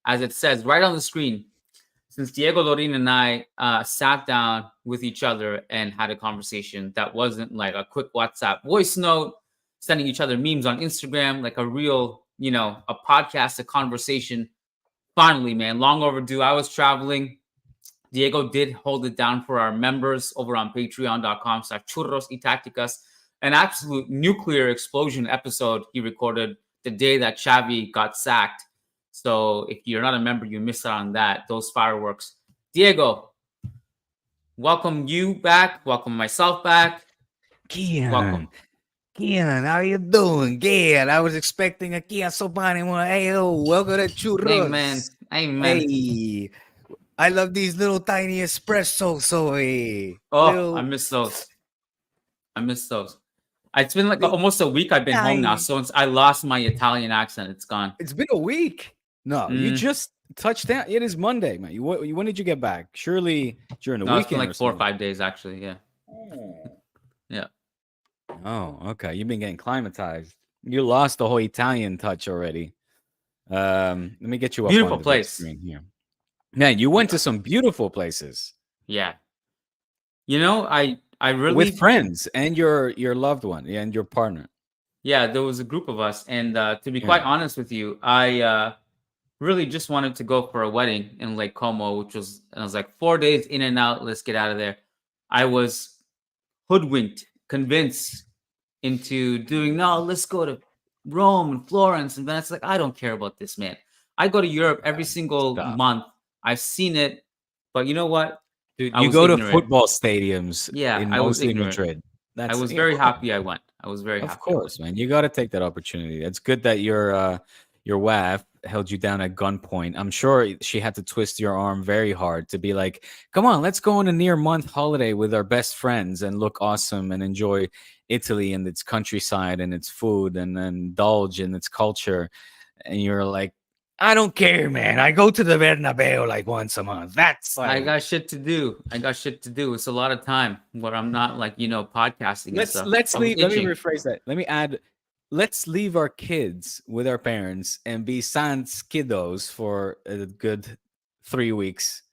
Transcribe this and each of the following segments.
as it says right on the screen, since Diego Lorin and I sat down with each other and had a conversation that wasn't like a quick WhatsApp voice note, sending each other memes on Instagram, like a real, a podcast, a conversation. Finally, man, long overdue. I was traveling. Diego did hold it down for our members over on patreon.com/churros y tacticas. An absolute nuclear explosion episode he recorded the day that Xavi got sacked. So if you're not a member, you missed out on that. Those fireworks. Diego, welcome you back. Welcome myself back. Kiyan, Welcome. Kiyan, how you doing? Kiyan, I was expecting a Kiyan Sobani. Hey, welcome to Churros. Amen. Amen. Hey, I love these little tiny espressos. So, I miss those. It's been like almost a week I've been home now. So since I lost my Italian accent, it's gone. It's been a week. No, you just touched down. It is Monday, man. When did you get back? Surely during the weekend. It's been like 4 or 5 days, actually. Yeah. Yeah. Oh, okay. You've been getting climatized. You lost the whole Italian touch already. Let me get you up beautiful on the place screen here. Man, you went to some beautiful places. Yeah. I really with friends and your loved one and your partner. Yeah, there was a group of us, and to be quite honest with you, I really just wanted to go for a wedding in Lake Como, and I was like 4 days in and out. Let's get out of there. I was hoodwinked, convinced into doing, no, let's go to Rome and Florence and Venice. Like, I don't care about this, man. I go to Europe every single month. I've seen it, but you know what? Dude, you go to football stadiums mostly Madrid. I was very happy I went. I was very happy. Of course, man. You got to take that opportunity. It's good that your wife held you down at gunpoint. I'm sure she had to twist your arm very hard to be like, come on, let's go on a near-month holiday with our best friends and look awesome and enjoy Italy and its countryside and its food and indulge in its culture. And you're like, I don't care, man. I go to the Bernabeu like once a month. That's like... I got shit to do. It's a lot of time where I'm not like, podcasting. Let's leave. Let me rephrase that. Let me add. Let's leave our kids with our parents and be sans kiddos for a good 3 weeks.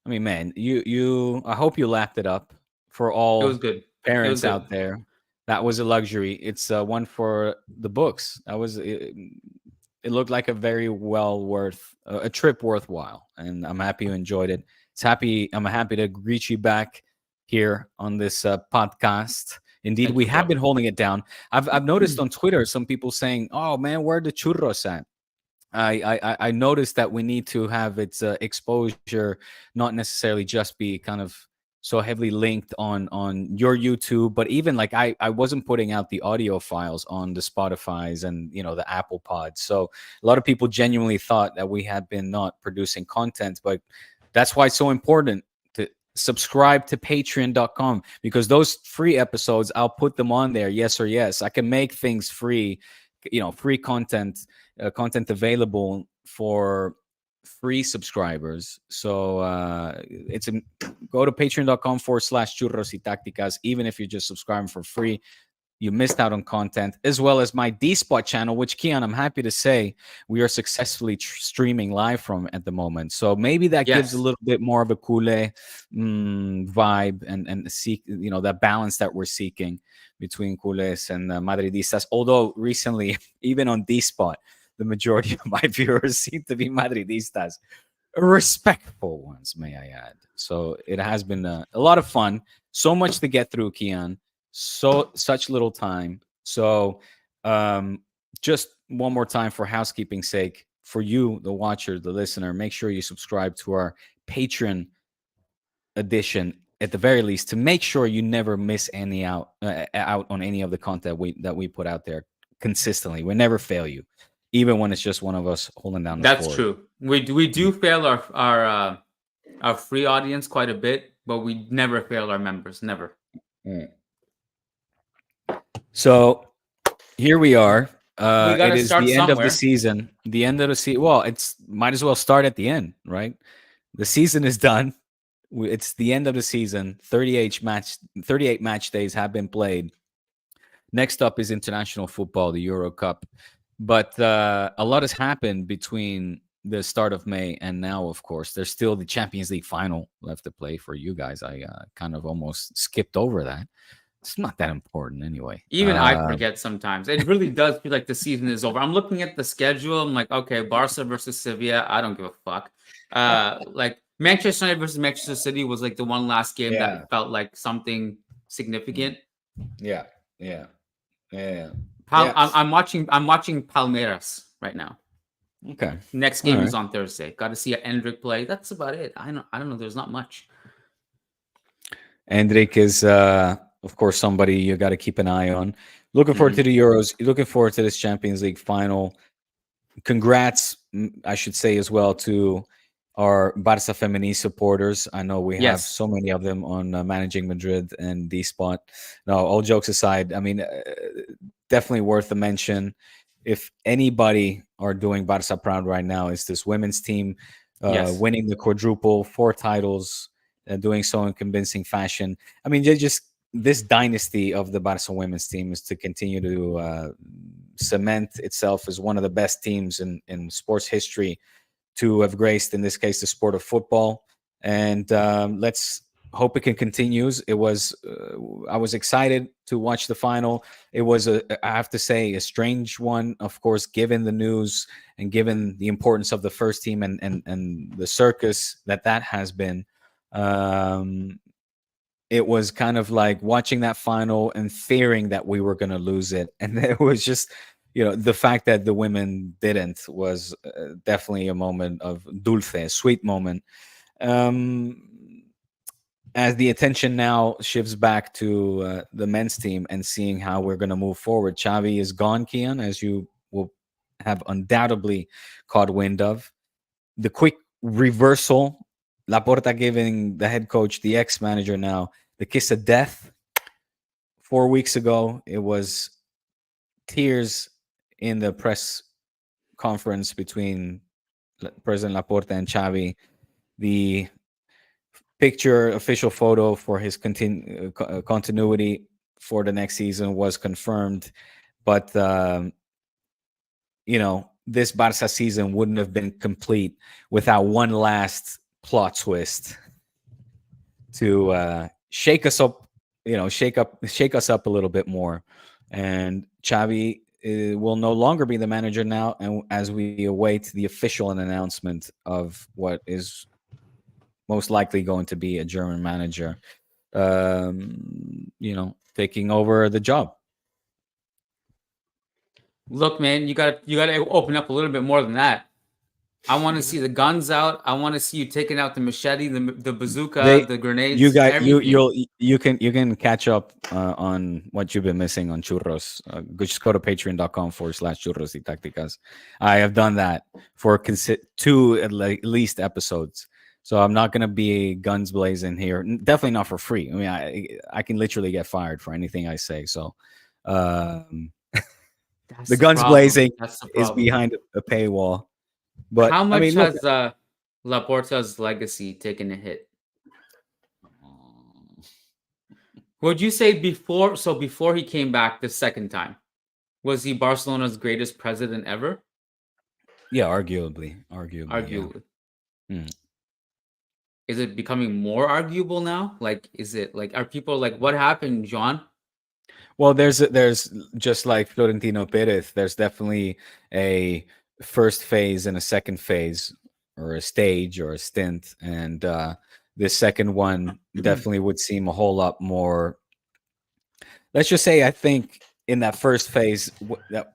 I mean, man, I hope you lapped it up for all it was good. Parents out there. That was a luxury. It's one for the books. It looked like a very a trip worthwhile, and I'm happy you enjoyed it. I'm happy to greet you back here on this podcast. Indeed, we have been holding it down. I've noticed on Twitter some people saying, "Oh man, where are the churros at?" I noticed that we need to have its exposure not necessarily just be kind of so heavily linked on your YouTube, but even like I wasn't putting out the audio files on the Spotify's and the Apple Pods. So a lot of people genuinely thought that we had been not producing content, but that's why it's so important to subscribe to patreon.com, because those free episodes, I'll put them on there. Yes or yes. I can make things free, free content available for free subscribers. So go to patreon.com/churros y tacticas. Even if you're just subscribing for free, you missed out on content, as well as my D-Spot channel, which, Kiyan, I'm happy to say we are successfully streaming live from at the moment. So maybe that gives a little bit more of a culé vibe and seek that balance that we're seeking between culés and Madridistas. Although recently, even on D-Spot, the majority of my viewers seem to be Madridistas, respectful ones, may I add. So it has been a lot of fun. So much to get through, Kiyan. Such little time. So just one more time for housekeeping sake, for you, the watcher, the listener, make sure you subscribe to our Patreon edition at the very least, to make sure you never miss any out on any of the content that we put out there consistently. We never fail you, even when it's just one of us holding down the fort. That's true. We do fail our free audience quite a bit, but we never fail our members. Never. So here we are. It is the end of the season. The end of the season. Well, it's might as well start at the end, right? The season is done. It's the end of the season. 38 match days have been played. Next up is international football, the Euro Cup. But a lot has happened between the start of May, and now, of course, there's still the Champions League final left to play for you guys. I kind of almost skipped over that. It's not that important anyway. Even I forget sometimes. It really does feel like the season is over. I'm looking at the schedule. I'm like, okay, Barca versus Sevilla. I don't give a fuck. Like Manchester United versus Manchester City was like the one last game Yeah. that felt like something significant. Yeah, yeah, yeah. I'm watching Palmeiras right now. Okay. Next game is on Thursday. Got to see Endrick play. That's about it. I don't know. There's not much. Endrick is, of course, somebody you got to keep an eye on. Looking forward to the Euros. Looking forward to this Champions League final. Congrats, I should say as well, to our Barca Femení supporters. I know we have so many of them on Managing Madrid and D-Spot. No, all jokes aside, I mean, definitely worth a mention. If anybody are doing Barca proud right now, it's this women's team winning the quadruple, 4 titles, doing so in convincing fashion. I mean, just this dynasty of the Barca women's team is to continue to cement itself as one of the best teams in sports history to have graced, in this case, the sport of football. And let's hope it can continues. It was, I was excited to watch the final. It was, I have to say, a strange one, of course, given the news and given the importance of the first team and the circus that has been. It was kind of like watching that final and fearing that we were going to lose it. And it was just, the fact that the women didn't was definitely a moment of dulce, a sweet moment. As the attention now shifts back to the men's team and seeing how we're going to move forward. Xavi is gone, Kiyan, as you will have undoubtedly caught wind of. The quick reversal, Laporta giving the head coach, the ex-manager now, the kiss of death. 4 weeks ago, it was tears in the press conference between President Laporta and Xavi. The official photo for his continuity for the next season was confirmed. But, this Barca season wouldn't have been complete without one last plot twist to shake us up, shake us up a little bit more. And Xavi will no longer be the manager now, and as we await the official announcement of what is most likely going to be a German manager, taking over the job. Look, man, you got to open up a little bit more than that. I want to see the guns out. I want to see you taking out the machete, the bazooka, the grenades. You can catch up on what you've been missing on Churros. Just go to patreon.com/Churros y Tácticas. I have done that for 2 at least episodes. So I'm not going to be guns blazing here. Definitely not for free. I mean, I can literally get fired for anything I say. So the guns blazing is behind a paywall. But how much has Laporta's legacy taken a hit? Would you say before he came back the second time, was he Barcelona's greatest president ever? Yeah, arguably. Yeah. Is it becoming more arguable now? Like, is it like, are people like, what happened, John? Well, there's just like Florentino Perez, there's definitely a first phase and a second phase, or a stage or a stint, and this second one definitely would seem a whole lot more. Let's just say, I think in that first phase, that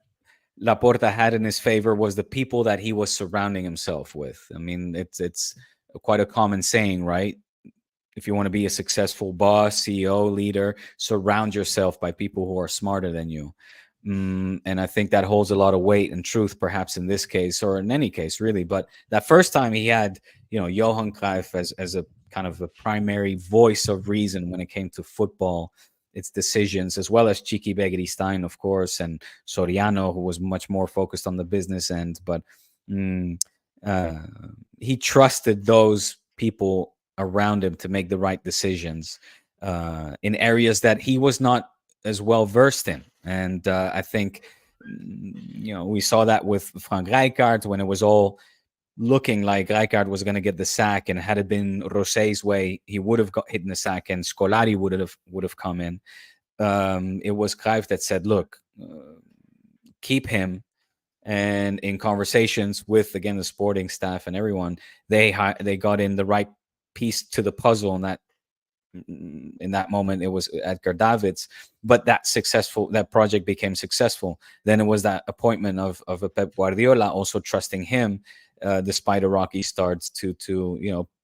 Laporta had in his favor was the people that he was surrounding himself with. I mean, it's quite a common saying, right? If you want to be a successful boss, CEO, leader, surround yourself by people who are smarter than you. And I think that holds a lot of weight and truth, perhaps in this case, or in any case, really. But that first time he had, Johan Cruyff as a kind of a primary voice of reason when it came to football, its decisions, as well as Chiqui Begiristain, of course, and Soriano, who was much more focused on the business end. But he trusted those people around him to make the right decisions in areas that he was not as well versed in. And I think, we saw that with Frank Rijkaard when it was all looking like Rijkaard was going to get the sack, and had it been Rosé's way, he would have got hit in the sack, and Scolari would have come in. It was Cruyff that said, "Look, keep him." And in conversations with, again, the sporting staff and everyone, they got in the right piece to the puzzle, and in that moment it was Edgar Davids. But that project became successful. Then it was that appointment of a Pep Guardiola, also trusting him, despite a rocky start, to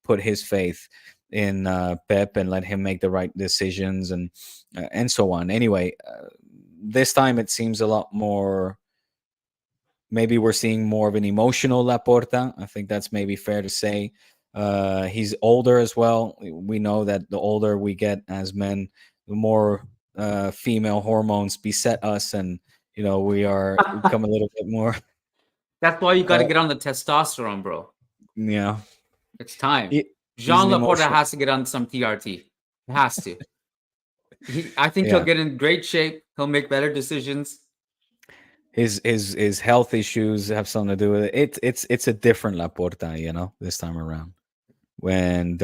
put his faith in Pep and let him make the right decisions, and so on. Anyway, this time it seems a lot more. Maybe we're seeing more of an emotional Laporta. I think that's maybe fair to say. He's older as well. We know that the older we get as men, the more female hormones beset us, and we become a little bit more. That's why you got to Uh, get on the testosterone, bro. yeah, It's time. he's Jean an Laporta emotional. has to get on some TRT. He has to. I think he'll Yeah, get in great shape. He'll make better decisions. his health issues have something to do with it. It's a different Laporta, this time around. When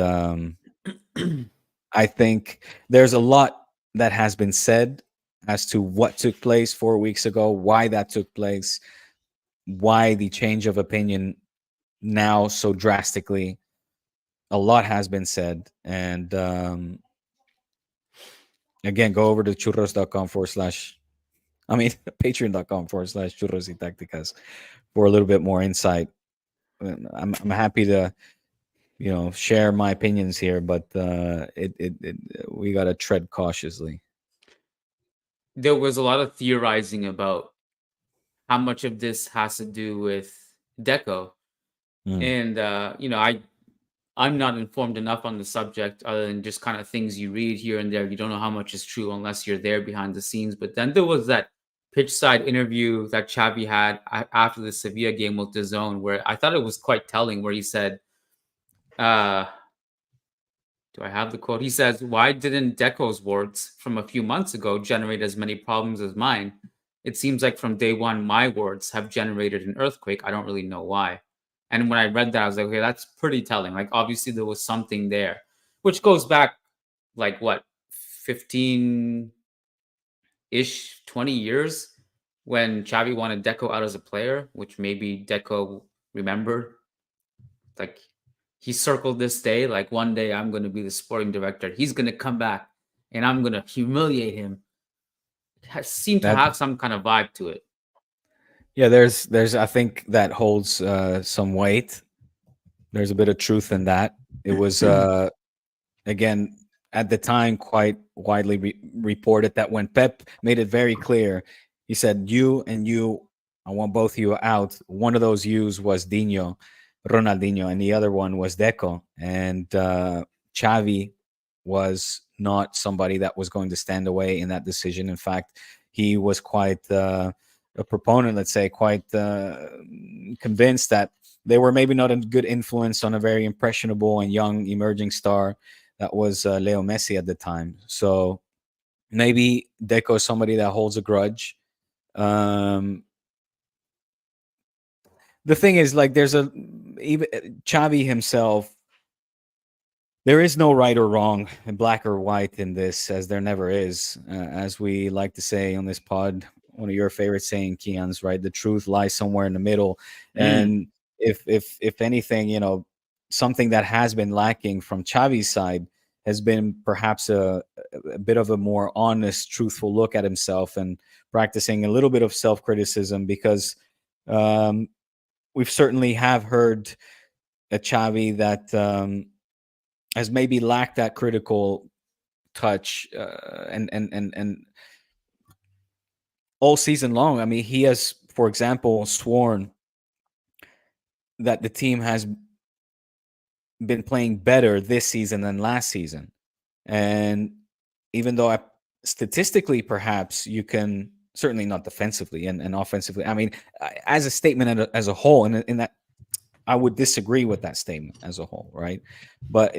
I think there's a lot that has been said as to what took place 4 weeks ago, why that took place, why the change of opinion now so drastically. A lot has been said. And again, go over to churros.com/, I mean, patreon.com/churros y tácticas for a little bit more insight. I'm happy to share my opinions here, but we got to tread cautiously. There was a lot of theorizing about how much of this has to do with Deco. Mm. And I'm not informed enough on the subject, other than just kind of things you read here and there. You don't know how much is true unless you're there behind the scenes. But then there was that pitch side interview that Xavi had after the Sevilla game with DAZN, where I thought it was quite telling, where he said, do I have the quote? He says, "Why didn't Deco's words from a few months ago generate as many problems as mine? It seems like from day one, my words have generated an earthquake. I don't really know why." And when I read that, I was like, okay, that's pretty telling. Like, obviously, there was something there, which goes back like what, 15 ish, 20 years, when Xavi wanted Deco out as a player, which maybe Deco remembered. Like, he circled this day, like, one day I'm going to be the sporting director. He's going to come back and I'm going to humiliate him. It seemed to That have some kind of vibe to it. Yeah, there's I think that holds some weight. There's a bit of truth in that. It was again, at the time, quite widely reported that when Pep made it very clear, he said, "You and you, I want both of you out." One of those "yous" was Ronaldinho, and the other one was Deco. And Xavi was not somebody that was going to stand away in that decision. In fact, he was quite a proponent, let's say, quite convinced that they were maybe not a good influence on a very impressionable and young emerging star that was Leo Messi at the time. So maybe Deco is somebody that holds a grudge. The thing is, like, even Xavi himself, there is no right or wrong, black or white in this, as there never is. As we like to say on this pod, one of your favorite saying, Kiyan's, right? The truth lies somewhere in the middle. And if anything, something that has been lacking from Xavi's side has been perhaps a bit of a more honest, truthful look at himself, and practicing a little bit of self-criticism, because we've certainly have heard a Xavi that has maybe lacked that critical touch, and all season long. I mean, he has, for example, sworn that the team has been playing better this season than last season. And even though statistically, perhaps you can, certainly not defensively and offensively, I mean, as a statement as a whole, in that, I would disagree with that statement as a whole, right? But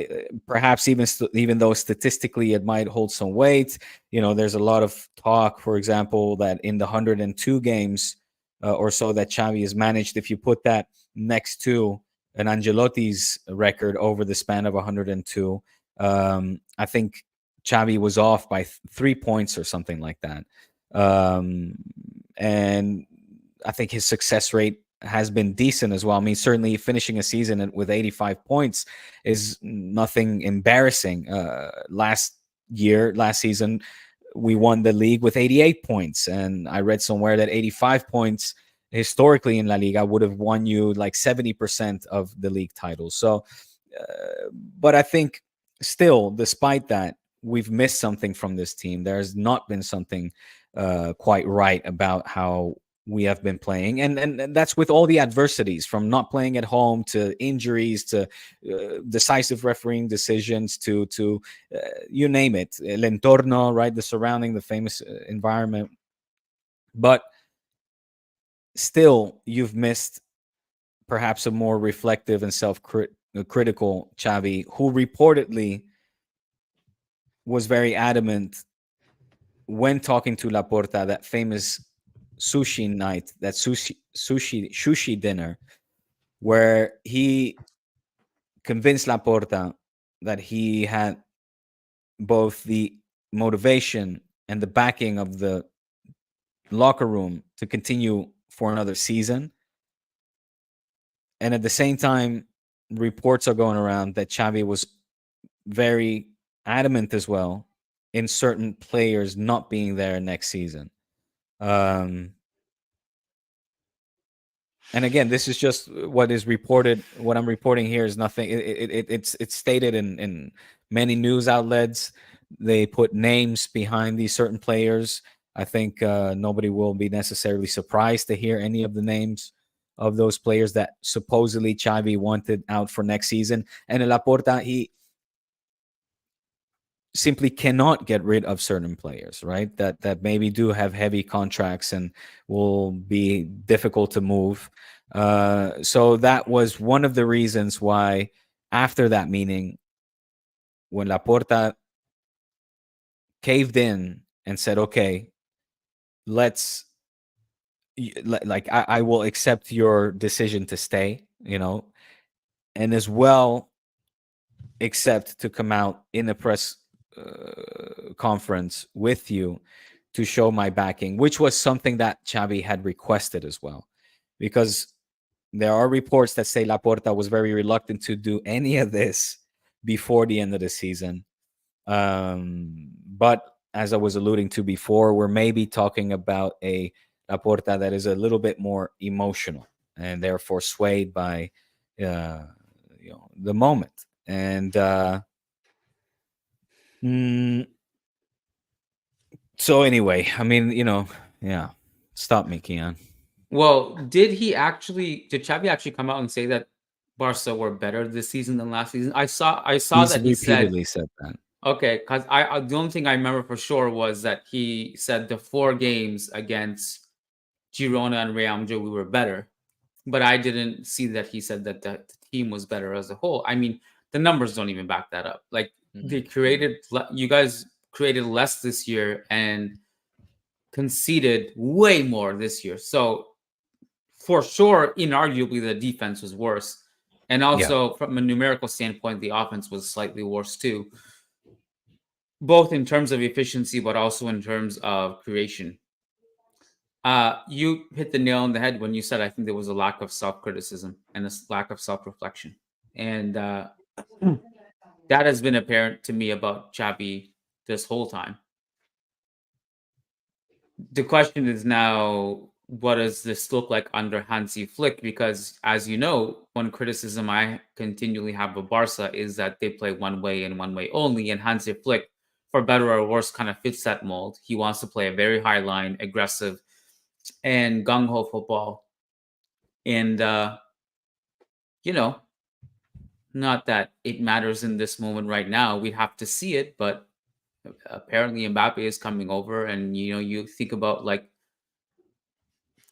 perhaps even though statistically it might hold some weight, there's a lot of talk, for example, that in the 102 games or so that Xavi has managed, if you put that next to an Angelotti's record over the span of 102. I think Xavi was off by 3 points or something like that. And I think his success rate has been decent as well. I mean, certainly finishing a season with 85 points is nothing embarrassing. Last season, we won the league with 88 points. And I read somewhere that 85 points historically in La Liga would have won you like 70% of the league titles. So, but I think still, despite that, we've missed something from this team. There's not been something quite right about how we have been playing, and that's with all the adversities, from not playing at home to injuries to decisive refereeing decisions to you name it, el entorno, right, the surrounding, the famous environment. But still, you've missed perhaps a more reflective and self-critical Xavi, who reportedly was very adamant when talking to Laporta, that famous sushi night, that sushi dinner, where he convinced Laporta that he had both the motivation and the backing of the locker room to continue for another season. And at the same time, reports are going around that Xavi was very adamant as well in certain players not being there next season. And again, this is just what is reported. What I'm reporting here is nothing. It's stated in many news outlets. They put names behind these certain players. I think nobody will be necessarily surprised to hear any of the names of those players that supposedly Xavi wanted out for next season. And Laporta, he simply cannot get rid of certain players, right? That maybe do have heavy contracts and will be difficult to move. So that was one of the reasons why, after that meeting, when Laporta caved in and said, "Okay, let's like I will accept your decision to stay," and as well accept to come out in a press conference with you to show my backing, which was something that Xavi had requested as well, because there are reports that say Laporta was very reluctant to do any of this before the end of the season. But as I was alluding to before, we're maybe talking about a Laporta that is a little bit more emotional and therefore swayed by the moment. And so anyway, I mean, yeah. Stop me, Kiyan. Well, did Xavi actually come out and say that Barca were better this season than last season? I saw He's that he said, repeatedly said that. okay, because the only thing I remember for sure was that he said the 4 games against Girona and Real Madrid we were better, but I didn't see that he said that the team was better as a whole. I mean, the numbers don't even back that up. Like you guys created less this year and conceded way more this year. So for sure, inarguably, the defense was worse. And also, from a numerical standpoint, the offense was slightly worse too, both in terms of efficiency, but also in terms of creation. You hit the nail on the head when you said I think there was a lack of self-criticism and a lack of self-reflection. And that has been apparent to me about Xavi this whole time. The question is now, what does this look like under Hansi Flick? Because, as you know, one criticism I continually have of Barca is that they play one way and one way only. And Hansi Flick, for better or worse, kind of fits that mold. He wants to play a very high line, aggressive, and gung ho football. And, not that it matters in this moment right now. We have to see it, but apparently Mbappe is coming over, and you think about like,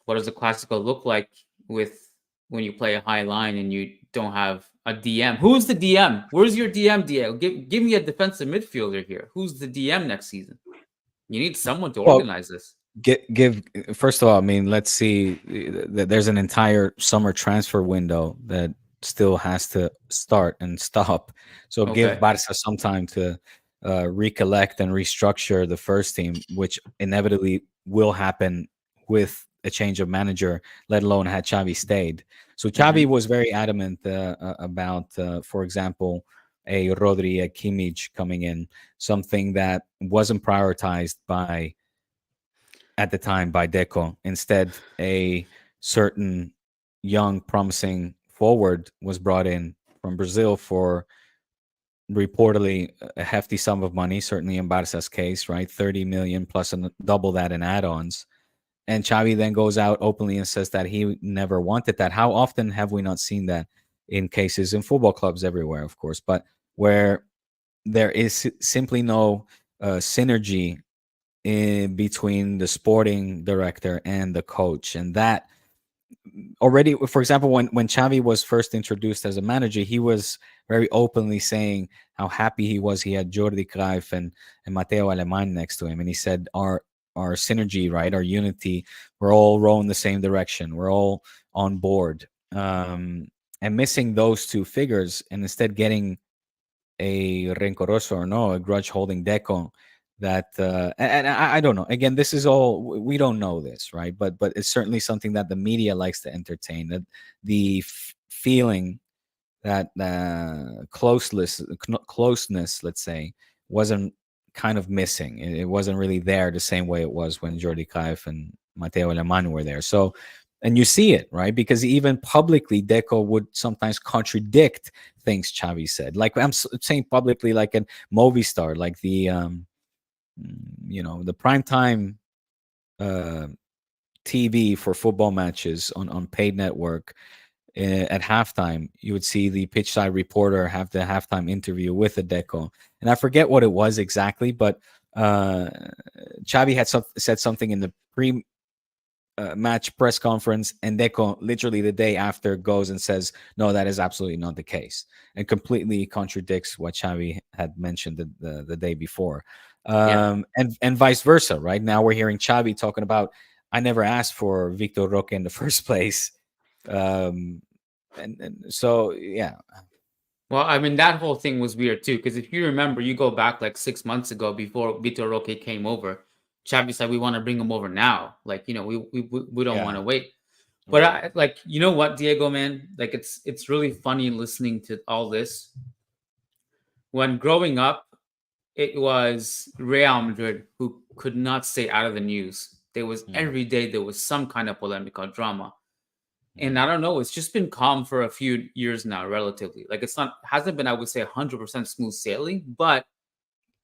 what does the classical look like with when you play a high line and you don't have a DM? Who's the DM? Where's your DM, Diego? Give me a defensive midfielder here. Who's the DM next season? You need someone to organize this. Give first of all, I mean, let's see. There's an entire summer transfer window that still has to start and stop. So give Okay. Barca some time to recollect and restructure the first team, which inevitably will happen with a change of manager, let alone had Xavi stayed. So Xavi Hmm. was very adamant about, for example, a Rodri, a Kimmich coming in, something that wasn't prioritized by at the time by Deco. Instead, a certain young, promising forward was brought in from Brazil for reportedly a hefty sum of money, certainly in Barca's case, right? 30 million plus double that in add ons. And Xavi then goes out openly and says that he never wanted that. How often have we not seen that in cases in football clubs everywhere, of course, but where there is simply no synergy in between the sporting director and the coach, and that already, for example, when Xavi was first introduced as a manager, he was very openly saying how happy he was he had Jordi Cruyff and Mateo Alemán next to him, and he said our synergy, right, our unity, we're all rowing the same direction, we're all on board. And missing those two figures, and instead getting a rencoroso or no, a grudge holding Deco that and I don't know. Again, this is all we don't know this, right? But it's certainly something that the media likes to entertain. That the feeling that closeness, let's say, wasn't kind of missing. It wasn't really there the same way it was when Jordi Cruyff and Mateo Alemán were there. So, and you see it, right? Because even publicly, Deco would sometimes contradict things Xavi said. Like saying publicly, like a Movistar, like the the prime time uh, TV for football matches on paid network at halftime, you would see the pitch side reporter have the halftime interview with Deco. And I forget what it was exactly, but uh, Xavi had said something in the pre match press conference, and Deco literally the day after goes and says, "No, that is absolutely not the case," and completely contradicts what Xavi had mentioned the day before, Yeah. and vice versa. Right now, we're hearing Xavi talking about, "I never asked for Victor Roque in the first place," um, and so yeah, Well, I mean, that whole thing was weird too, because if you remember, you go back like 6 months ago before Vitor Roque came over, Xavi said we want to bring him over now. Like, we don't want yeah, to wait. But right. you know what, Diego, man? Like, it's really funny listening to all this. When growing up, it was Real Madrid who could not stay out of the news. There was Mm, every day there was some kind of polemic or drama. And mm. I don't know, it's just been calm for a few years now, relatively. Like it's not hasn't been, I would say, 100% smooth sailing, but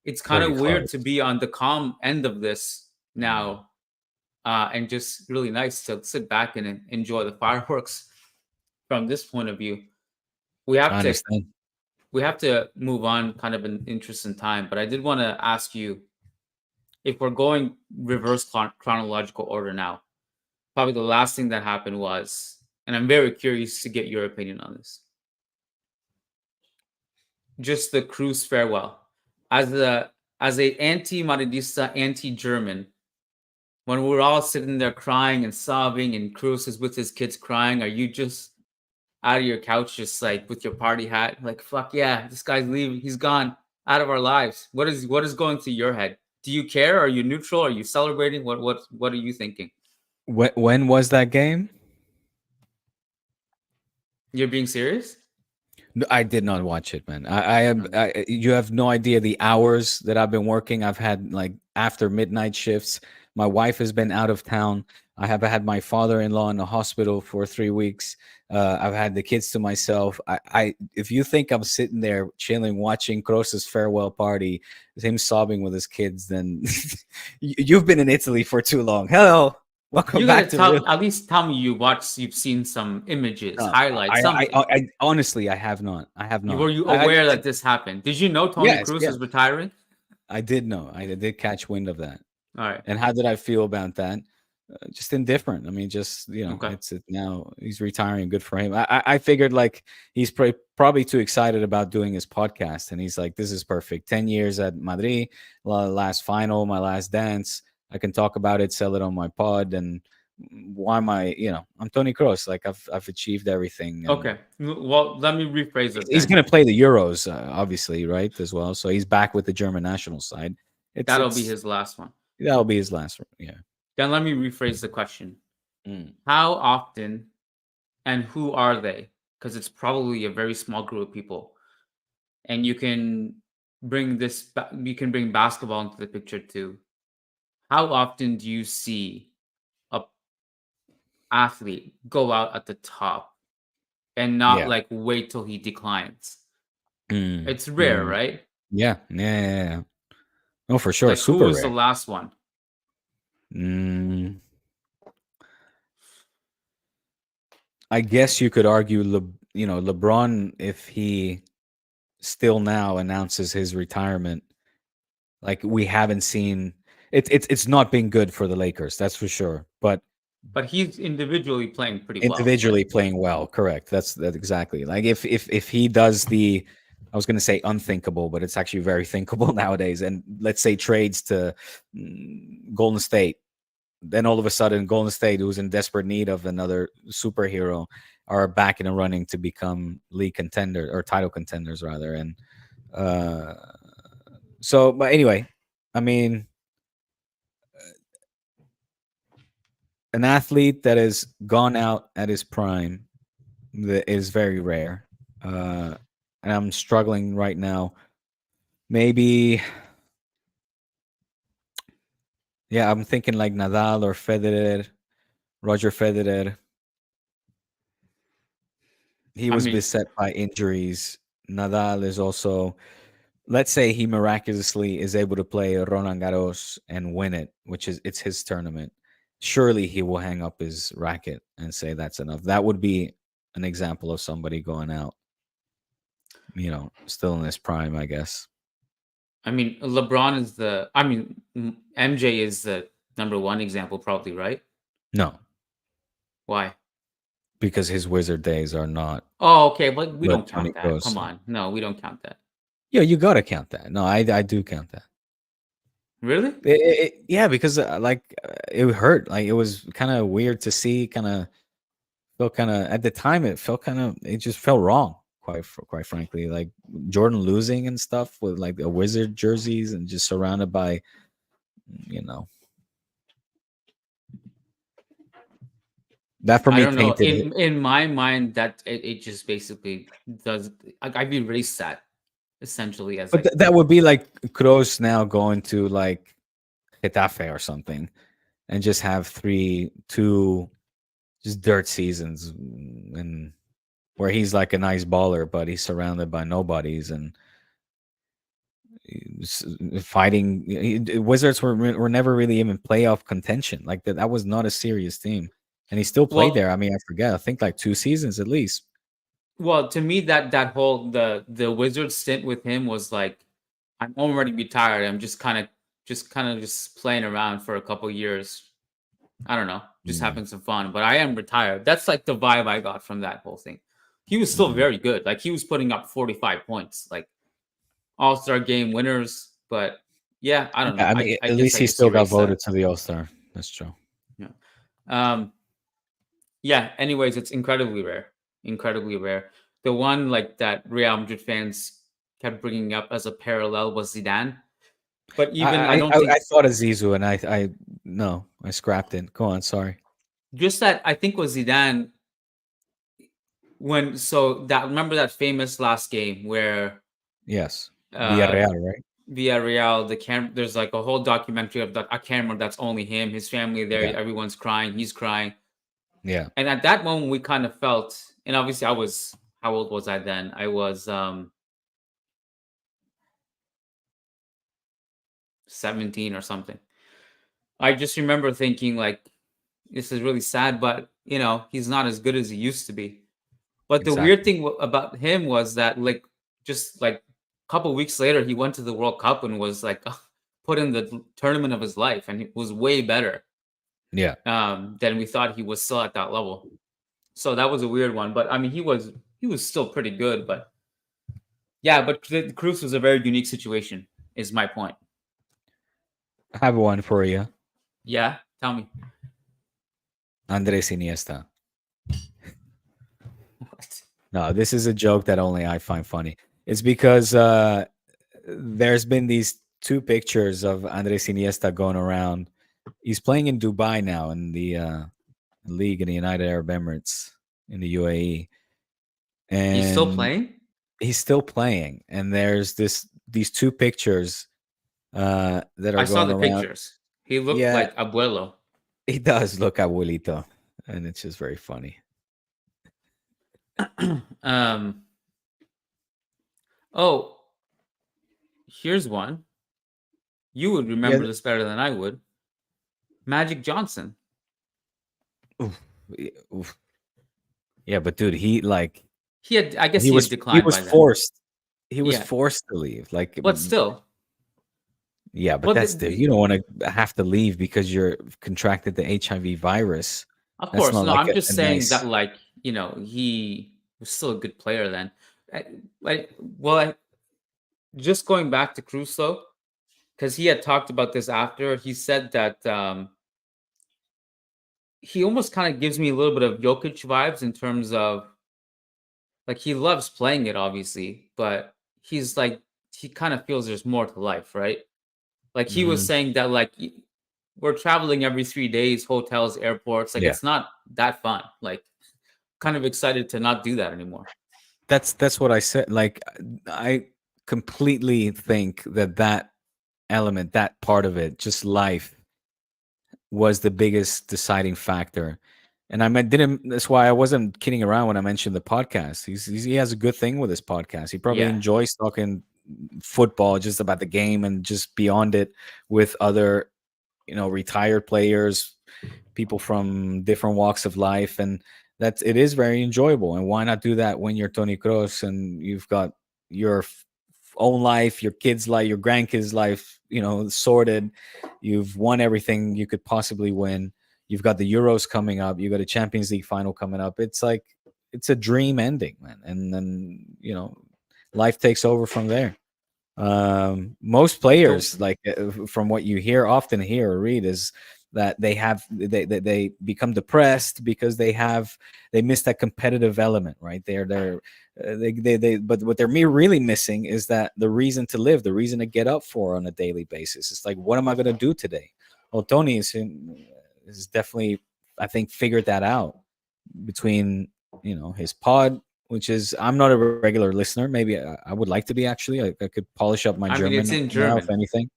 it's kind Very of weird to close. be on the calm end of this Mm. now, and just really nice to sit back and enjoy the fireworks from this point of view. We I have to understand. we have to move on, kind of in interest in time. But I did want to ask you, if we're going reverse chronological order now, probably the last thing that happened was, and I'm very curious to get your opinion on this, just the cruise farewell. As a anti-Madridista, anti-German, when we're all sitting there crying and sobbing, and Cruz is with his kids crying, are you just out of your couch, just like with your party hat, like fuck yeah, this guy's leaving, he's gone out of our lives? What is going through your head? Do you care? Are you neutral? Are you celebrating? What are you thinking? When was that game? You're being serious? No, I did not watch it, man. You have no idea the hours that I've been working. I've had like after midnight shifts. My wife has been out of town. I have had my father-in-law in the hospital for 3 weeks. I've had the kids to myself. If you think I'm sitting there chilling, watching Kroos's farewell party, him sobbing with his kids, then you've been in Italy for too long. Hello, welcome You gotta back to real. at least tell me you've seen some images, No, highlights, something. honestly, I have not. I have Were not. you aware that this happened? Did you know Tony Yes, Cruz yes, is retiring? I did know. I did catch wind of that. All right. And how did I feel about that? Just indifferent. I mean, just Okay. now he's retiring. Good for him. I figured like he's probably too excited about doing his podcast, and he's like, "This is perfect. 10 years at Madrid, last final, my last dance. I can talk about it, sell it on my pod, and why am I? I'm Tony Kroos. Like I've achieved everything, and Okay. Well, let me rephrase this he's then. going to play the Euros, obviously, right, as well. So he's back with the German national side. It's That'll be it's his last one. That'll be his last. Yeah. Then let me rephrase the question. Mm. How often and who are they? Because it's probably a very small group of people, and you can bring basketball into the picture too. How often do you see a athlete go out at the top and not Yeah. like wait till he declines? Mm. It's rare, Mm. right? Yeah. Yeah. Yeah. Yeah. Oh, for sure. Like who Super was the rare. last one? Mm. I guess you could argue, LeBron, if he still now announces his retirement, like we haven't seen. It's not been good for the Lakers, that's for sure. But But he's individually playing pretty well, right? individually playing well, correct. That's exactly. Like if he does the, I was going to say unthinkable, but it's actually very thinkable nowadays. And let's say trades to Golden State, then all of a sudden Golden State, who's in desperate need of another superhero, are back in the running to become league contenders or title contenders rather. And uh, so, but anyway, I mean, an athlete that has gone out at his prime that is very rare. Uh, and I'm struggling right now. Maybe, yeah, I'm thinking like Nadal or Federer, Roger Federer. He I was mean, beset by injuries. Nadal is also, let's say he miraculously is able to play Roland Garros and win it, which is it's his tournament. Surely he will hang up his racket and say that's enough. That would be an example of somebody going out, still in his prime, I guess. LeBron is MJ is the number one example, probably, right? No, Why? because his wizard days are not Oh, okay, but we what don't Tony count that. Kroos. Come on. No, we don't count that. Yeah, you gotta count that. No, I do count that. Really? Yeah, because it hurt. Like it was kind of weird to see. Kind of felt kind of at the time. It felt it just felt wrong. Quite frankly, like Jordan losing and stuff with like the wizard jerseys and just surrounded by, you know, that for I me don't know. tainted it. In my mind, that it just basically does. I've erased that essentially as But like that would be like Kroos now going to like Getafe or something and just have two just dirt seasons and where he's like a nice baller, but he's surrounded by nobodies and fighting. Wizards were never really even playoff contention. Like that was not a serious team, and he still played well, there. I mean, I forget. I think like 2 seasons at least. well, to me that whole the Wizard stint with him was like I'm already retired. I'm just playing around for a couple years. I don't know, just Mm, having some fun. But I am retired. That's like the vibe I got from that whole thing. He was still mhm. very good. Like he was putting up 45 points, like All-Star game winners. But yeah, I don't know. Yeah, I I mean, I at guess least I he just still got erased voted that. to the All Star. That's true. Yeah. Um. Yeah. Anyways, it's incredibly rare. Incredibly rare. The one like that Real Madrid fans kept bringing up as a parallel was Zidane. But even I don't I think thought of Zizou, and I no, I scrapped it. Go on, sorry. just that I think was Zidane when so that remember that famous last game where Yes, uh Villarreal, right? Villarreal there's like a whole documentary of that a camera that's only him, his family there, Yeah, everyone's crying, he's crying. yeah. And at that moment we kind of felt, and obviously I was, how old was I then? I was 17 or something. I just remember thinking like this is really sad, but he's not as good as he used to be. But the weird Exactly. thing about him was that, like, just like a couple weeks later, he went to the World Cup and was like put in the tournament of his life, and he was way better Yeah. than we thought he was still at that level. So that was a weird one. But I mean, he was still pretty good. But yeah, but the Cruz was a very unique situation. Is my point. I have one for you. Yeah, tell me. Andres Iniesta. What? No, this is a joke that only I find funny. It's because there's been these two pictures of Andres Iniesta going around. He's playing in Dubai now in the league in the United Arab Emirates in the UAE, He's still and playing? he's still playing. And there's these two pictures that I are saw going the around. pictures. He looked Yeah, like Abuelo. he does look abuelito, and it's just very funny. um. Oh, here's one. You would Yeah, remember this better than I would. Magic Johnson. oof, oof. Yeah, but dude, he like He had, I guess, he he had was he declined was by then. forced. He was Yeah, forced to leave. Like, but still, yeah, but but that's you don't want to have to leave because you're contracted the HIV virus. of That's course, not no. like I'm a just saying that, nice. like, he was still a good player then. I, well, just going back to Crusoe, because he had talked about this after. He said that he almost kind of gives me a little bit of Jokic vibes in terms of, like, he loves playing it, obviously, but he's like, he kind of feels there's more to life, right? Like, he was Mhm. saying that, like, we're traveling every 3 days, hotels, airports. Like, Yeah, it's not that fun. Like, kind of excited to not do that anymore. that's what I said. Like, I completely think that element, that part of it, just life, was the biggest deciding factor. And I meant didn't. That's why I wasn't kidding around when I mentioned the podcast. He has a good thing with his podcast. He probably Yeah. enjoys talking football, just about the game and just beyond it, with other, retired players, people from different walks of life, and that's it is very enjoyable. And why not do that when you're Tony Kroos and you've got your own life, your kids' life, your grandkids' life, sorted. You've won everything you could possibly win. You've got the Euros coming up. You got a Champions League final coming up. It's like it's a dream ending, man. And then life takes over from there. Most So, players, like from what you often hear or read, is that they become depressed because they miss that competitive element, right? But what they're really missing is that the reason to live, the reason to get up for on a daily basis. It's like, what am I going to do today? Well, Tony is definitely, I think, figured that out between his pod, which is, I'm not a regular listener. Maybe I would like to be, actually. I could polish up my I mean, it's German in now, if German. anything.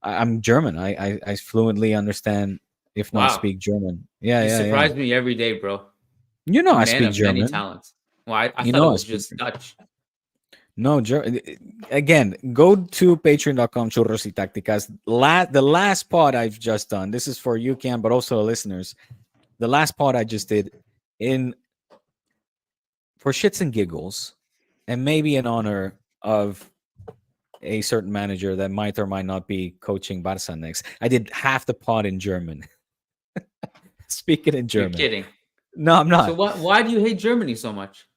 I'm German. I fluently understand, if not Wow. speak German. Yeah, You yeah, yeah. surprise me every day, bro. A I man speak of many German. talents. Well, I thought it I was speak just Dutch. no again. Go to patreon.com churros y tácticas. The last pod I've just done. This is for you, Kiyan, but also the listeners. The last pod I just did in for shits and giggles, and maybe in honor of a certain manager that might or might not be coaching Barca next. I did half the pod in German, speaking in You're German. kidding. No, I'm So not. why do you hate Germany so much?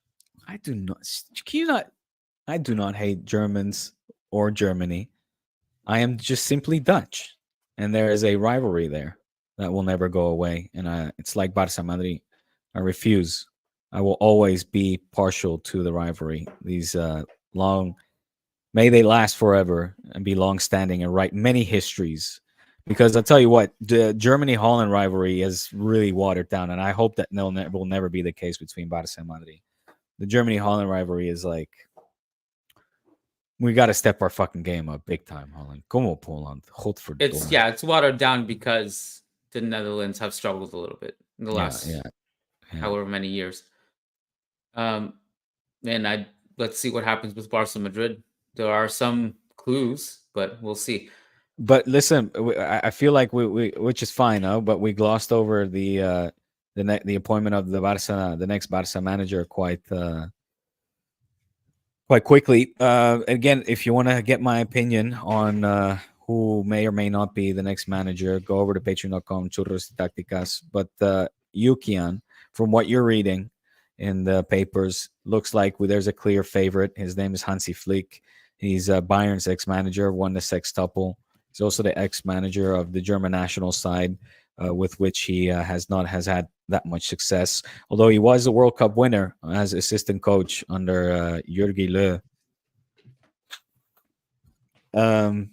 I do not. Can you not? I do not hate Germans or Germany. I am just simply Dutch, and there is a rivalry there that will never go away. And it's like Barca Madrid. I refuse. I will always be partial to the rivalry. These long, may they last forever and be long standing and write many histories. Because I'll tell you what, the Germany Holland rivalry is really watered down, and I hope that will never be the case between Barca and Madrid. The Germany Holland rivalry is like, we got to step our fucking game up big time, Holland. Come on, Poland. It's, Godverdomme. yeah, it's watered down because the Netherlands have struggled a little bit in the Yeah, last yeah, yeah. however many years. Um, and let's see what happens with Barca Madrid. There are some clues, but we'll see. But listen, I feel like which is fine, but we glossed over the appointment of the next Barca manager quite quickly. Again, if you want to get my opinion on who may or may not be the next manager, go over to patreon.com, churros y tácticas. But Yukian, from what you're reading in the papers, looks like there's a clear favorite. His name is Hansi Flick. He's Bayern's ex-manager, won the sextuple. He's also the ex-manager of the German national side, with which he has had that much success. Although he was a World Cup winner as assistant coach under Jurgi Löw. Um,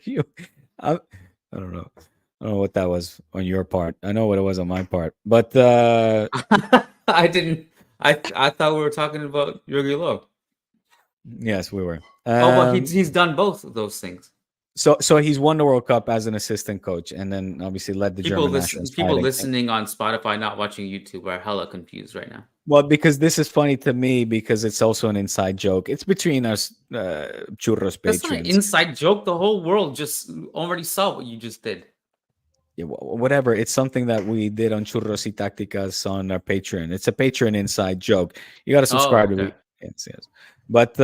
you, I don't know. I don't know what that was on your part. I know what it was on my part. But I didn't. I thought we were talking about Yogi Low. yes, we were. Oh, well, he's done both of those things. So he's won the World Cup as an assistant coach, and then obviously led the German national side. People listening on Spotify, not watching YouTube, are hella confused right now. Well, because this is funny to me because it's also an inside joke. It's between us Churros That's not an patrons. inside joke. The whole world just already saw what you just did. Yeah, whatever. It's something that we did on Churros y Tácticas on our Patreon. It's a Patreon inside joke. You got to Oh, subscribe to okay. it. Yes. But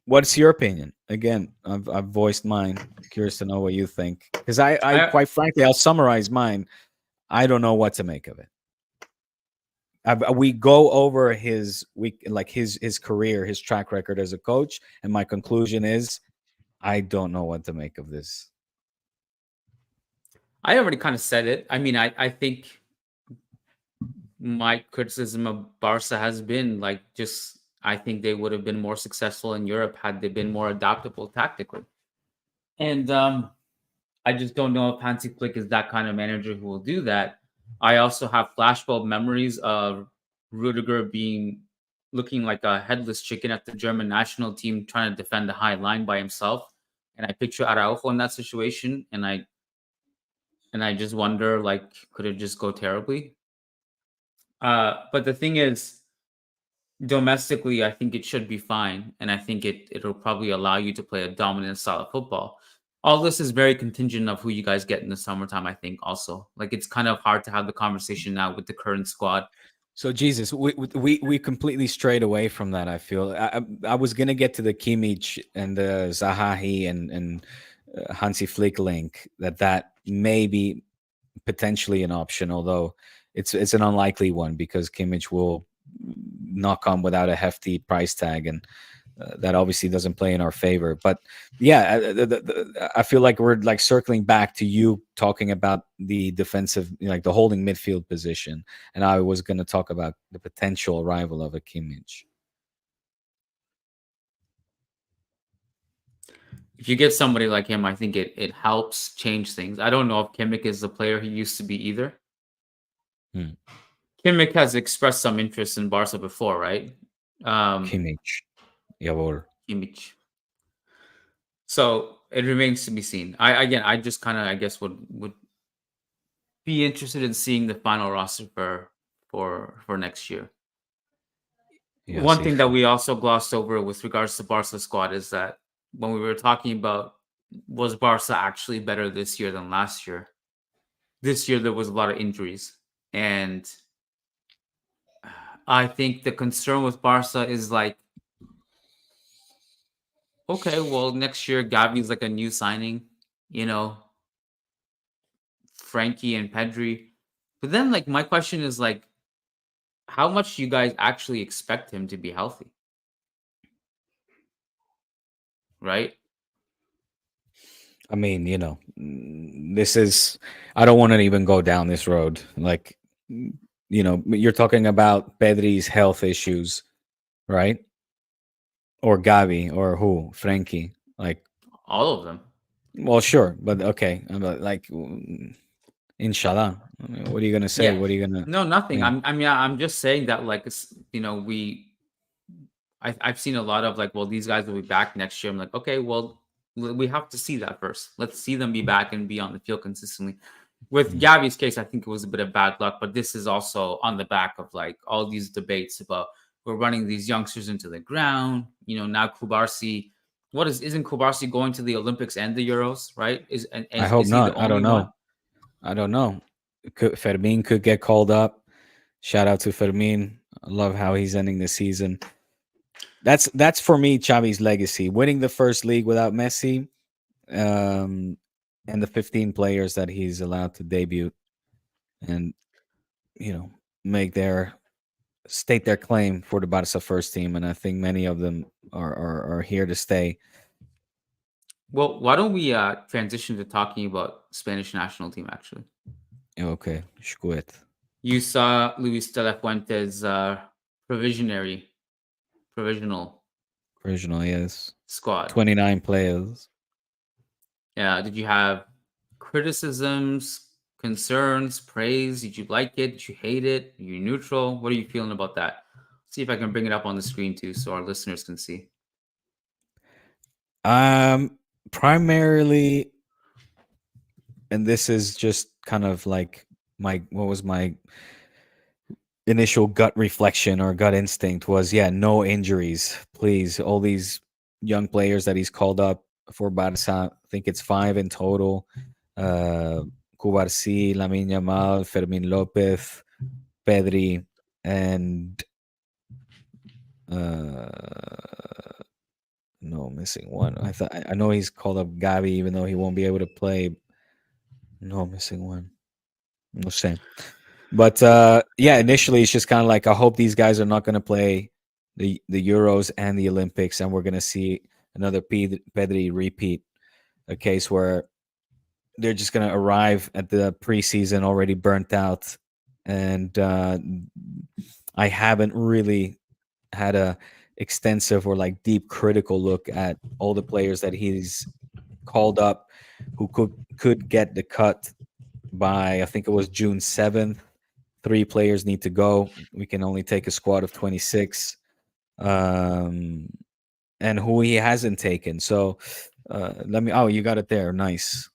what's your opinion? Again, I've voiced mine. Curious to know what you think. Because I quite frankly, I'll summarize mine. I don't know what to make of it. We go over his career, his track record as a coach, and my conclusion is I don't know what to make of this. I already kind of said it. I mean, I think my criticism of Barca has been like just I think they would have been more successful in Europe had they been more adaptable tactically. And I just don't know if Hansi Flick is that kind of manager who will do that. I also have flashbulb memories of Rudiger being looking like a headless chicken at the German national team trying to defend the high line by himself. And I picture Araujo in that situation, and I just wonder like could it just go terribly? But the thing is, domestically, I think it should be fine, and I think it'll probably allow you to play a dominant style of football. All this is very contingent of who you guys get in the summertime. I think also like it's kind of hard to have the conversation now with the current squad. So Jesus, we completely strayed away from that. I feel I was gonna get to the Kimmich and the Zahahi and Hansi Flick link that may be potentially an option, although it's an unlikely one because Kimmich will not come without a hefty price tag, and that obviously doesn't play in our favor. But yeah, I feel like we're like circling back to you talking about the defensive, like the holding midfield position, and I was going to talk about the potential arrival of a Kimmich. If you get somebody like him, I think it helps change things. I don't know if Kimmich is the player he used to be either. Kimmich has expressed some interest in Barca before, right? Kimmich, jawohl. Kimmich. So it remains to be seen. I just kind of I guess would be interested in seeing the final roster for next year. Yeah, One thing that we also glossed over with regards to Barca squad is that when we were talking about was Barca actually better this year than last year? This year there was a lot of injuries, and I think the concern with Barca is like, okay, well next year Gavi's like a new signing, you know, Frankie and Pedri, but then like my question is like, how much do you guys actually expect him to be healthy? Right? I mean, this is, I don't want to even go down this road. Like, you're talking about Pedri's health issues, right? Or Gavi, or who? Frankie. Like, All of them. well, sure. But okay. Like, inshallah. I mean, what are you going to say? Yeah. What are you going to. No, nothing. Yeah. I'm just saying that like it's, I've seen a lot of like, well, these guys will be back next year. I'm like, okay, well, we have to see that first. Let's see them be back and be on the field consistently. With Gavi's case, I think it was a bit of bad luck, but this is also on the back of like all these debates about we're running these youngsters into the ground. Now Kubarsi, isn't Kubarsi going to the Olympics and the Euros, right? I hope is he the not. I only don't know. one? I don't know. Fermin could get called up. Shout out to Fermin. I love how he's ending the season. That's for me Xavi's legacy, winning the first league without Messi, and the 15 players that he's allowed to debut and make their state their claim for the Barca first team, and I think many of them are here to stay. Well, why don't we transition to talking about Spanish national team? Actually, Okay, shkuet. you saw Luis de la Fuente's provisional Original, yes. squad. 29 players. Yeah, did you have criticisms, concerns, praise? Did you like it? Did you hate it? Are you neutral? What are you feeling about that? See if I can bring it up on the screen too, so our listeners can see. Primarily, and this is just kind of like what was my initial gut reflection or gut instinct was, yeah, no injuries, please. All these young players that he's called up for Barca, I think it's 5 in total. Cubarsí, Lamine Yamal, Fermin Lopez, Pedri, and no, missing one. I know he's called up Gavi, even though he won't be able to play. No, missing one. No sé. But yeah, initially it's just kind of like I hope these guys are not going to play the Euros and the Olympics, and we're going to see another Pedri repeat, a case where they're just going to arrive at the preseason already burnt out, and I haven't really had a extensive or like deep critical look at all the players that he's called up who could get the cut by, I think it was June 7th. 3 players need to go. We can only take a squad of 26. And who he hasn't taken. So let me. Oh, you got it there. Nice.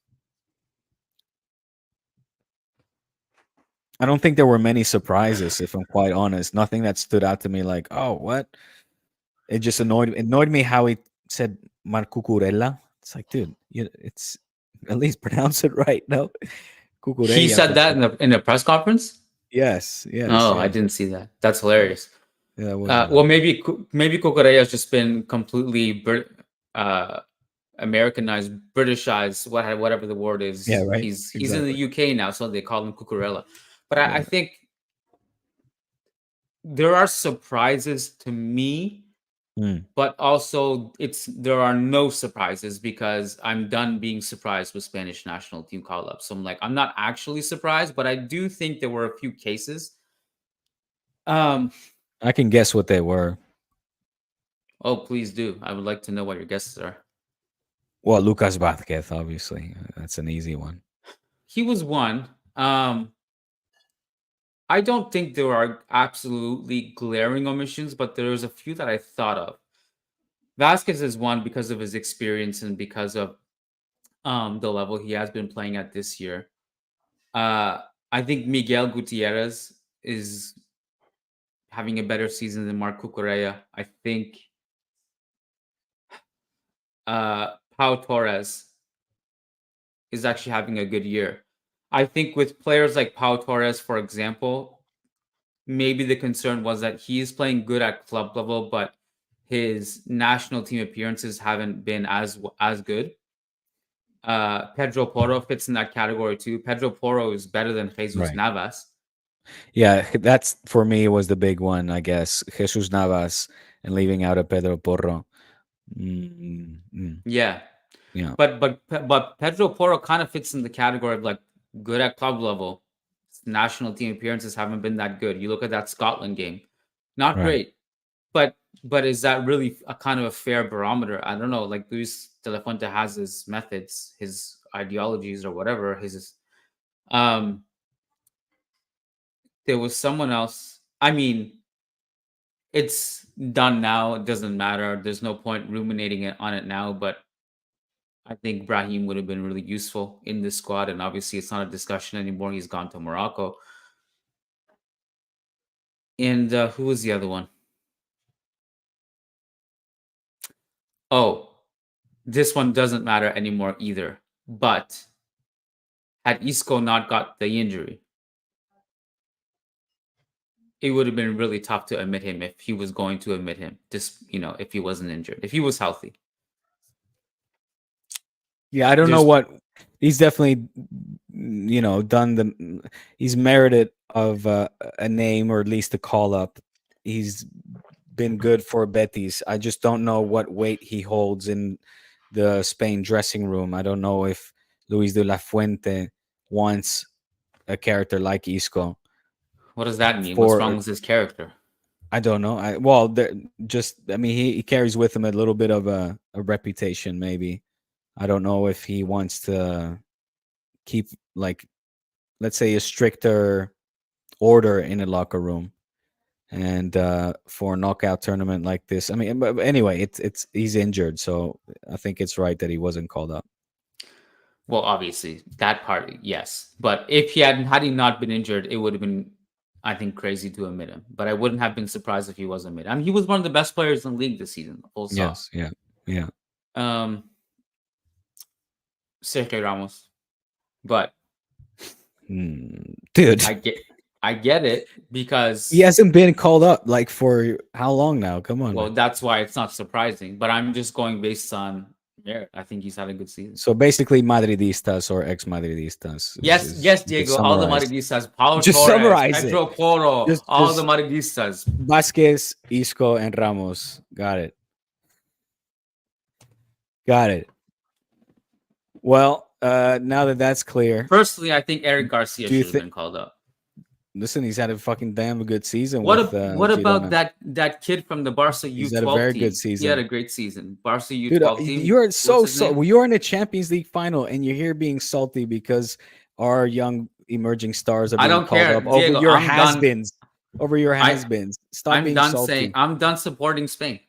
I don't think there were many surprises, if I'm quite honest. Nothing that stood out to me like, oh, what? It just annoyed me how he said Marcucurella. It's like, dude, it's at least pronounce it right. No, He Cucurella said for that sure. in the press conference. Yes, yes, Oh, I yes. didn't see that. That's hilarious. Yeah, that was Well, maybe Cucurella has just been completely uh, Americanized, Britishized, whatever the word yeah, is. right. He's in the Exactly. UK now, so they call him Cucurella. But I Yeah, think there are surprises to me, mm. but also there are no surprises because I'm done being surprised with Spanish national team call ups. So I'm like, I'm not actually surprised, but I do think there were a few cases. Um, I can guess what they were. oh, please do. I would like to know what your guesses are. Well, Lucas Vázquez, obviously, that's an easy one. He was one. I don't think there are absolutely glaring omissions, but there's a few that I thought of. Vasquez is one because of his experience and because of the level he has been playing at this year. I think Miguel Gutierrez is having a better season than Marc Cucurella. I think Pau Torres is actually having a good year. I think with players like Pau Torres, for example, maybe the concern was that he's playing good at club level, but his national team appearances haven't been as good. Pedro Porro fits in that category too. Pedro Porro is better than Jesus Right. Navas. Yeah, that's for me was the big one, I guess. Jesus Navas and leaving out a Pedro Porro. Mm, mm, Yeah, yeah, but Pedro Porro kind of fits in the category of like good at club level. National team appearances haven't been that good. You look at that Scotland game, not right. great. But is that really a kind of a fair barometer? I don't know. Like Luis de la Fuente has his methods, his ideologies, or whatever. Um, there was someone else. I mean, it's done now. It doesn't matter. There's no point ruminating on it now. But I think Brahim would have been really useful in this squad, and obviously, it's not a discussion anymore. He's gone to Morocco. And who was the other one? Oh, this one doesn't matter anymore either. But had Isco not got the injury, it would have been really tough to admit him if he was going to admit him. Just if he wasn't injured, if he was healthy. Yeah, I don't know There's what he's definitely, done he's merited of a name or at least a call up. He's been good for Betis. I just don't know what weight he holds in the Spain dressing room. I don't know if Luis de la Fuente wants a character like Isco What does that mean? What's for wrong with his character? I don't know. I mean he carries with him a little bit of a reputation maybe. I don't know if he wants to keep like let's say a stricter order in a locker room and for a knockout tournament like this. I mean but anyway, it's he's injured, so I think it's right that he wasn't called up. Well, obviously that part, yes. But if had he not been injured, it would have been, I think, crazy to admit him. But I wouldn't have been surprised if he was admitted. I mean, he was one of the best players in the league this season. Full stop. Yes, yeah. Yeah. Um, Sergio Ramos. But Dude, I get it he because, hasn't been called up like for how long now? Come on, well, man. that's why it's not surprising. But I'm just going based on merit. I think he's had a good season. So basically, Madridistas or ex-Madridistas Yes, yes, you could Diego. All the summarize. Madridistas, Pau Just Torres, summarize it. Pedro Porro, all the Just Madridistas. Vasquez, Isco, and Ramos. Got it. Got it. Well, now that that's clear, Personally, I think Eric Garcia do you should have think? been called up. Listen, he's had a fucking damn good season What with what about Girona. that kid from the Barca He's had a U12 very good team? He had a season. great season. Barca Dude, U12 team. you're What's his name? you're in a Champions League final and you're here being salty because our young emerging stars are I being don't called care, up over Diego. your I'm done. has-beens. Over your I has-beens. Stop I'm being done saying salty. I'm done supporting Spain.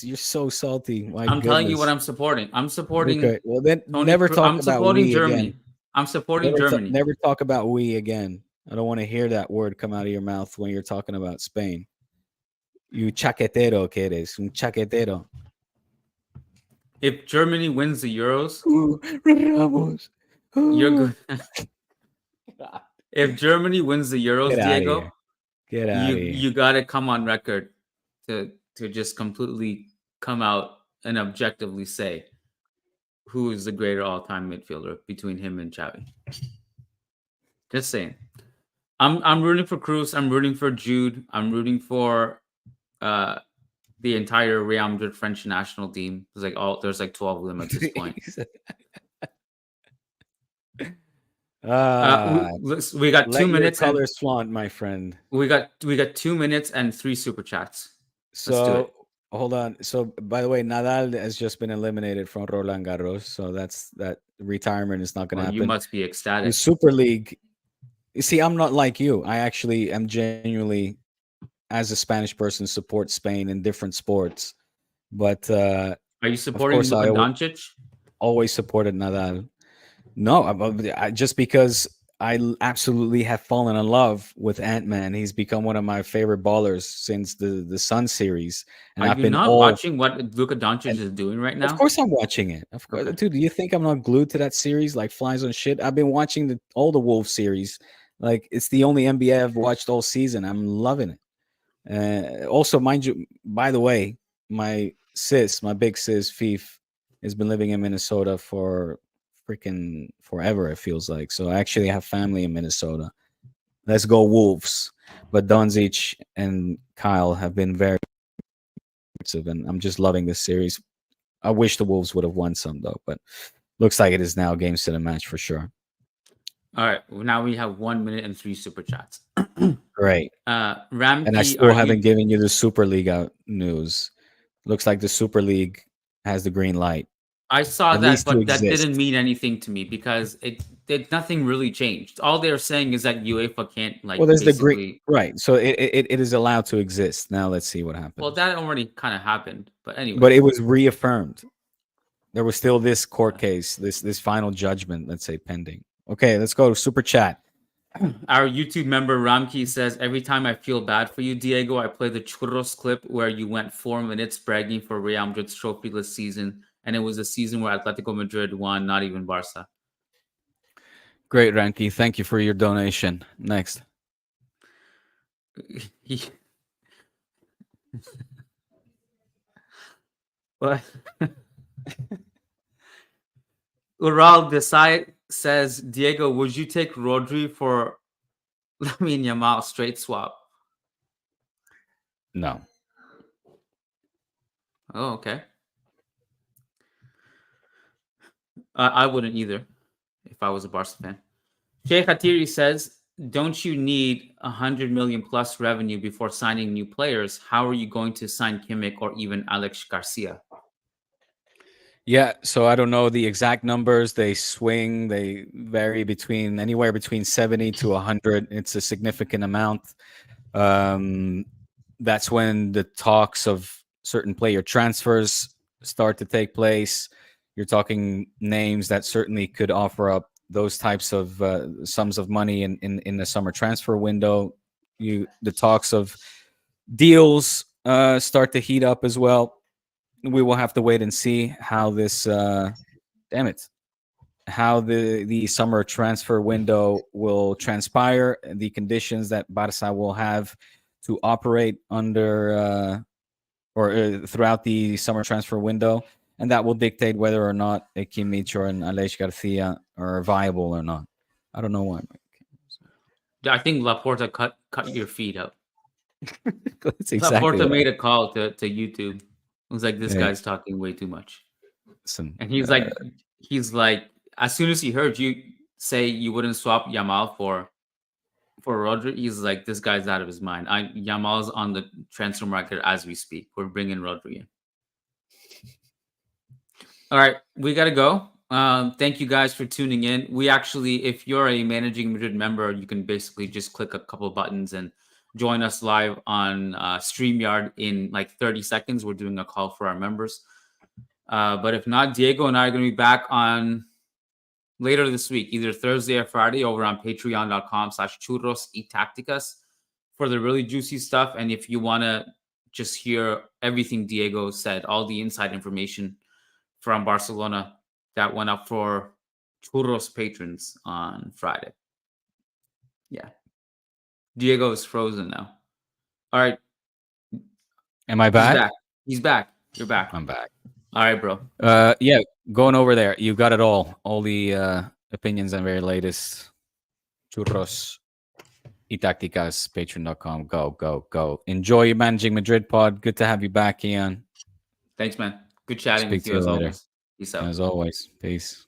You're so salty. My I'm telling you what goodness. I'm supporting. I'm supporting Okay. Well, then Tony. never talk I'm about supporting we again. Germany. I'm supporting Germany. Never talk about we again. I don't want to hear that word come out of your mouth when you're talking about Spain. You chaquetero que eres, un chaquetero. If Germany wins the Euros, Ramos. you're good. If Germany wins the Euros, Get out of here. Diego, Get out of here. you got to come on record to just completely come out and objectively say who is the greater all-time midfielder between him and Xavi. Just saying. I'm rooting for Cruz. I'm rooting for Jude. I'm rooting for the entire Real Madrid French national team. There's like 12 of them at this point. We got 2 minutes. Let your colors flaunt, my friend. We got 2 minutes and 3 super chats. So hold on. So by the way, Nadal has just been eliminated from Roland Garros. So that retirement is not going to happen. You must be ecstatic. The Super League. You see, I'm not like you. I actually am genuinely, as a Spanish person, support Spain in different sports. But are you supporting Luka Doncic? Always supported Nadal. No, just because I absolutely have fallen in love with Ant-Man. He's become one of my favorite ballers since the Sun series. And I've been not watching what Luka Doncic is doing right now? Of course I'm watching it. Of course, dude. Do you think I'm not glued to that series like flies on shit? I've been watching all the Wolves series. Like it's the only NBA I've watched all season. I'm loving it. Also, mind you, by the way, my big sis, Fief, has been living in Minnesota for freaking forever, it feels like. So I actually have family in Minnesota. Let's go Wolves. But Doncic and Kyle have been very aggressive, and I'm just loving this series. I wish the Wolves would have won some though, but looks like it is now game set and match for sure. All right, now we have 1 minute and 3 super chats. Great. Ramkey, and I still haven't given you the Super League news. Looks like the Super League has the green light. I saw that, but that didn't mean anything to me because nothing really changed. All they're saying is that UEFA can't there's the green, right? So it is allowed to exist. Now let's see what happens. Well, that already kind of happened, but anyway. But it was reaffirmed. There was still this court case, this final judgment, let's say, pending. Okay, let's go to Super Chat. Our YouTube member Ramkey says, every time I feel bad for you, Diego, I play the Churros clip where you went 4 minutes bragging for Real Madrid's trophyless season. And it was a season where Atletico Madrid won, not even Barca. Great, Ranky. Thank you for your donation. Next. What? Ural Desai says, Diego, would you take Rodri for Lamine Yamal straight swap? No. Oh, okay. I wouldn't either if I was a Barca fan. Sheikh Hatiri says, "Don't you need 100 million plus revenue before signing new players? How are you going to sign Kimmich or even Alex Garcia?" Yeah, so I don't know the exact numbers. They swing, they vary between anywhere between 70 to 100. It's a significant amount. Um, that's when the talks of certain player transfers start to take place. You're talking names that certainly could offer up those types of sums of money in the summer transfer window. The talks of deals start to heat up as well. We will have to wait and see how this damn it, how the summer transfer window will transpire, and the conditions that Barca will have to operate under throughout the summer transfer window, and that will dictate whether or not a Kimmich or an Aleix Garcia are viable or not. I don't know why. I think Laporta cut your feed up. That's exactly Laporta what. made a call to YouTube. It was like, this Hey, guy's talking way too much. listen, And he's like, as soon as he heard you say you wouldn't swap Yamal for Rodri, he's like, this guy's out of his mind. Yamal's on the transfer market as we speak. We're bringing Rodri in. All right, we got to go. Thank you guys for tuning in. We actually, if you're a Managing Madrid member, you can basically just click a couple of buttons and join us live on StreamYard in like 30 seconds. We're doing a call for our members. But if not, Diego and I are going to be back on later this week, either Thursday or Friday, over on patreon.com/churros y tacticas for the really juicy stuff. And if you want to just hear everything Diego said, all the inside information from Barcelona, that went up for Churros patrons on Friday. Yeah. Diego is frozen now. All right. am I He's back? back. He's back. You're back. I'm back. All right, bro. Yeah, going over there. You got it all the opinions and very latest. Churros y tacticas, patreon.com. Go. Enjoy your Managing Madrid pod. Good to have you back, Kiyan. Thanks, man. Good chatting Speak with to you you as later. always. Peace out. As always. Peace.